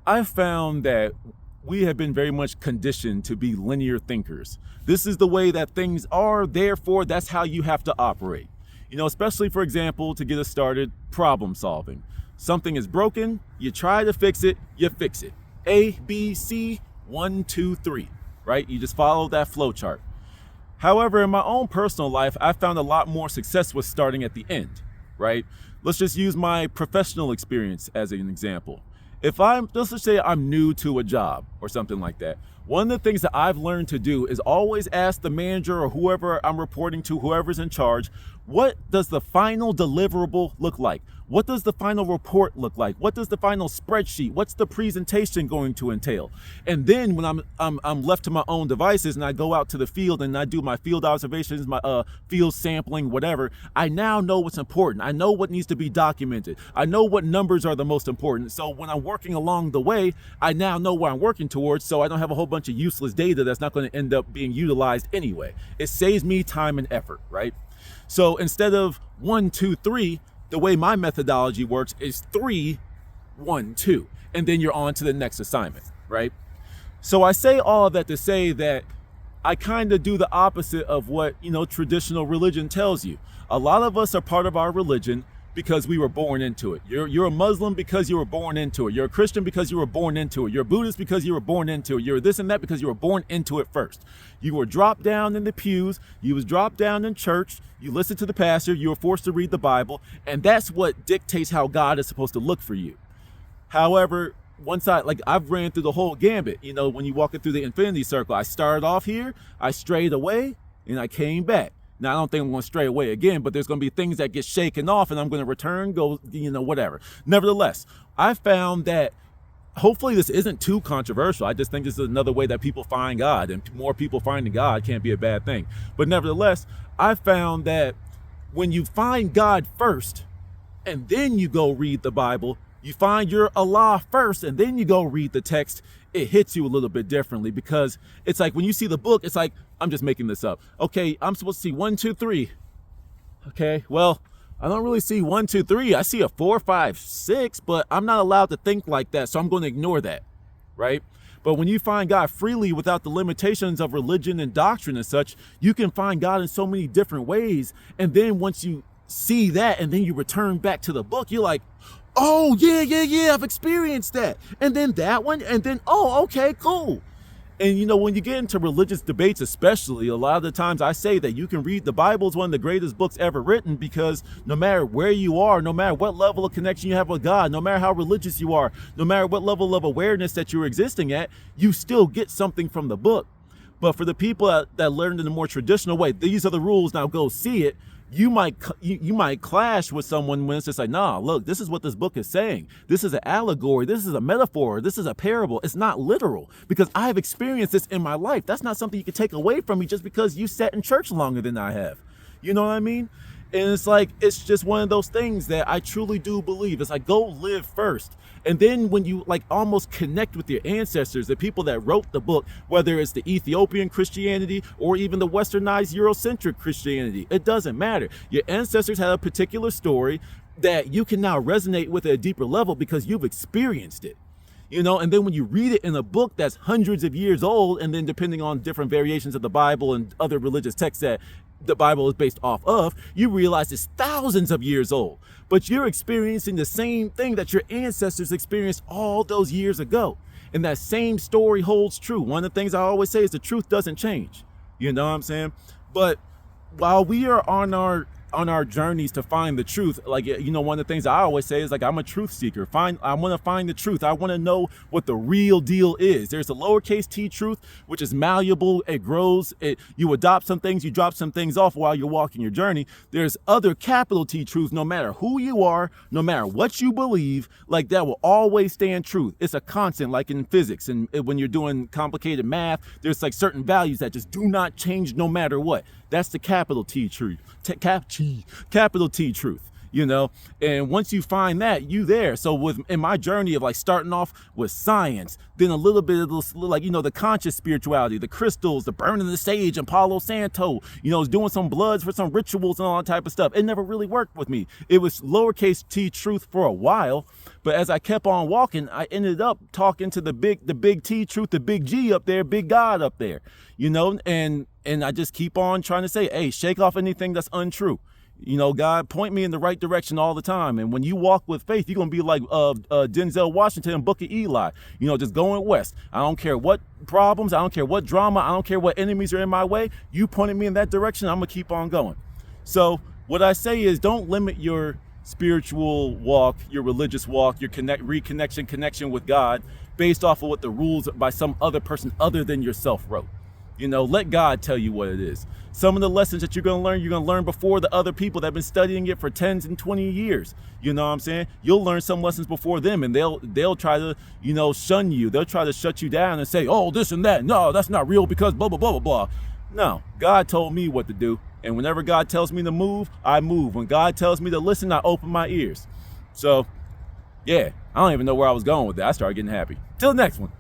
I found that we have been very much conditioned to be linear thinkers. This is the way that things are, therefore, that's how you have to operate. Especially, for example, to get us started, problem solving. Something is broken, you try to fix it, you fix it. A, B, C, 1, 2, 3, right? You just follow that flow chart. However, in my own personal life, I found a lot more success with starting at the end, right? Let's just use my professional experience as an example. Let's just say I'm new to a job or something like that. One of the things that I've learned to do is always ask the manager or whoever I'm reporting to, whoever's in charge, what does the final deliverable look like? What does the final report look like? What does the final spreadsheet? What's the presentation going to entail? And then when I'm left to my own devices and I go out to the field and I do my field observations, my field sampling, whatever, I now know what's important. I know what needs to be documented. I know what numbers are the most important. So when I'm working along the way, I now know where I'm working towards, so I don't have a whole bunch of useless data that's not going to end up being utilized anyway. It saves me time and effort, right? So instead of 1, 2, 3, the way my methodology works is 3, 1, 2, and then you're on to the next assignment, right? So I say all of that to say that I kind of do the opposite of what, traditional religion tells you. A lot of us are part of our religion because we were born into it. You're a Muslim because you were born into it. You're a Christian because you were born into it. You're a Buddhist because you were born into it. You're this and that because you were born into it first. You were dropped down in the pews. You was dropped down in church. You listened to the pastor. You were forced to read the Bible. And that's what dictates how God is supposed to look for you. However, I've ran through the whole gambit. When you walk it through the infinity circle, I started off here, I strayed away, and I came back. Now, I don't think I'm going to stray away again, but there's going to be things that get shaken off and I'm going to return, whatever. Nevertheless, I found that hopefully this isn't too controversial. I just think this is another way that people find God, and more people finding God can't be a bad thing. But nevertheless, I found that when you find God first and then you go read the Bible, you find your Allah first and then you go read the text, it hits you a little bit differently, because it's like when you see the book, it's like, I'm just making this up. Okay, I'm supposed to see 1, 2, 3. Okay, well, I don't really see 1, 2, 3. I see a 4, 5, 6, but I'm not allowed to think like that, so I'm going to ignore that, right? But when you find God freely without the limitations of religion and doctrine and such, you can find God in so many different ways. And then once you see that and then you return back to the book, you're like, oh, yeah, I've experienced that. And then that one, and then, oh, okay, cool. And when you get into religious debates especially, a lot of the times I say that you can read the Bible is one of the greatest books ever written, because no matter where you are, no matter what level of connection you have with God, no matter how religious you are, no matter what level of awareness that you're existing at, you still get something from the book. But for the people that learned in a more traditional way, these are the rules, now go see it. You might clash with someone when it's just like, nah, look, this is what this book is saying. This is an allegory. This is a metaphor. This is a parable. It's not literal, because I have experienced this in my life. That's not something you can take away from me just because you sat in church longer than I have. You know what I mean? And it's like, it's just one of those things that I truly do believe. It's like, go live first. And then when you almost connect with your ancestors, the people that wrote the book, whether it's the Ethiopian Christianity or even the westernized Eurocentric Christianity, it doesn't matter. Your ancestors had a particular story that you can now resonate with at a deeper level because you've experienced it. And then when you read it in a book that's hundreds of years old, and then depending on different variations of the Bible and other religious texts that the Bible is based off of, you realize it's thousands of years old. But you're experiencing the same thing that your ancestors experienced all those years ago. And that same story holds true. One of the things I always say is the truth doesn't change. You know what I'm saying? But while we are on our journeys to find the truth, one of the things I always say is I'm a truth seeker. I want to find the truth. I want to know what the real deal is. There's a lowercase t truth, which is malleable. It grows. You adopt some things, you drop some things off while you're walking your journey. There's other capital T truths. No matter who you are, no matter what you believe, that will always stand truth. It's a constant, like in physics. And when you're doing complicated math, there's certain values that just do not change no matter what. That's the capital T truth. Capital T truth. you know. And once you find that, you there. So in my journey of like starting off with science, then a little bit of this, like, you know, the conscious spirituality, the crystals, the burning the sage and Palo Santo, you know, doing some bloods for some rituals and all that type of stuff. It never really worked with me. It was lowercase t truth for a while, but as I kept on walking, I ended up talking to the big T truth, the big G up there, big God up there, you know. And I just keep on trying to say, hey, shake off anything that's untrue. You know, God, point me in the right direction all the time. And when you walk with faith, you're going to be like Denzel Washington in Book of Eli, you know, just going west. I don't care what problems, I don't care what drama, I don't care what enemies are in my way. You pointed me in that direction, I'm going to keep on going. So what I say is, don't limit your spiritual walk, your religious walk, your connection with God based off of what the rules by some other person other than yourself wrote. You know, let God tell you what it is. Some of the lessons that you're going to learn before the other people that have been studying it for 10 and 20 years. You know what I'm saying? You'll learn some lessons before them, and they'll try to, you know, shun you. They'll try to shut you down and say, oh, this and that. No, that's not real because blah, blah, blah, blah, blah. No, God told me what to do. And whenever God tells me to move, I move. When God tells me to listen, I open my ears. So, yeah, I don't even know where I was going with that. I started getting happy. Till the next one.